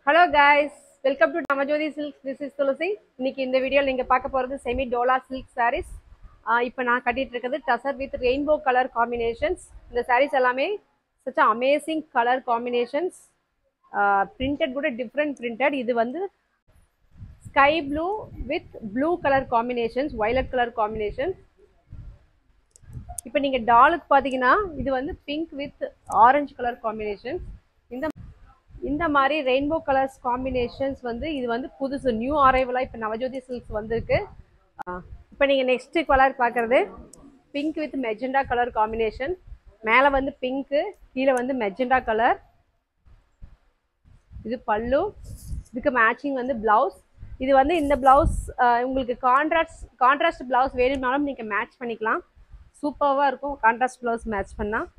Hello guys, welcome to Namajodi Silks. This is Tulasi. இன்னைக்கு இந்த வீடியோல நீங்க பார்க்க போறது செமி டோலா silk sarees. இப்போ நான் கட்டிட்டு இருக்கிறது tussar with rainbow colour combinations. இந்த sarees எல்லாமே such a amazing color combinations. Printed கூட different printed. இது வந்து sky blue with blue color combinations, violet color combinations. இப்போ நீங்க டாலுக்கு பாத்தீங்கன்னா இது வந்து pink with orange color combinations. இந்த மாதிரி ரெயின்போ கலர்ஸ் காம்பினேஷன்ஸ் வந்து இது வந்து புதுசு நியூ அரைவலா இப்போ நவஜோதி சில்க்ஸ் வந்திருக்கு. இப்போ நீங்கள் நெக்ஸ்ட் கலர் பார்க்குறது pink with magenta colour combination. மேலே வந்து பிங்க்கு, கீழே வந்து மெஜெண்டா கலர். இது பல்லு, இதுக்கு மேட்சிங் வந்து பிளவுஸ். இது வந்து இந்த பிளவுஸ் உங்களுக்கு கான்ட்ராஸ்ட் பிளவுஸ் வேணும்னாலும் நீங்கள் மேட்ச் பண்ணிக்கலாம். சூப்பராக இருக்கும் கான்ட்ராஸ்ட் பிளவுஸ் மேட்ச் பண்ணால்.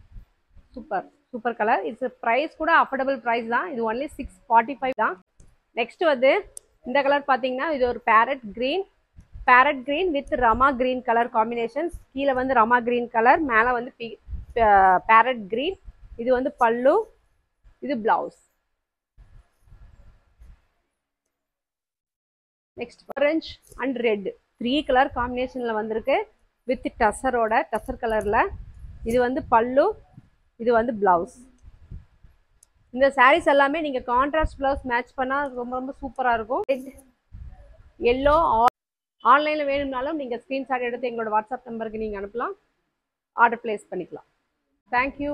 Super colour. இட்ஸ் ப்ரைஸ் கூட அஃபோர்டபுள் ப்ரைஸ் தான். இது ஒன்லி 645 தான். நெக்ஸ்ட் வந்து இந்த கலர் பார்த்தீங்கன்னா இது ஒரு farad green with Rama green colour combinations. கீழே வந்து ரமா கிரீன் கலர், மேலே வந்து பேரட் கிரீன். இது வந்து பல்லு, இது blouse. Next orange and red 3 colour காம்பினேஷனில் வந்திருக்கு வித் டசர் கலரில். இது வந்து பல்லு, இது வந்து பிளவுஸ். இந்த சாரீஸ் எல்லாமே நீங்க கான்ட்ராஸ்ட் பிளவுஸ் மேட்ச் பண்ணா ரொம்ப சூப்பரா இருக்கும். எல்லோ ஆன்லைன்ல வேணும்னாலும் நீங்க ஸ்கிரீன்ஷாட் எடுத்து எங்களோட வாட்ஸ்அப் நம்பருக்கு நீங்க அனுப்பலாம், ஆர்டர் பிளேஸ் பண்ணிக்கலாம். தேங்க்யூ.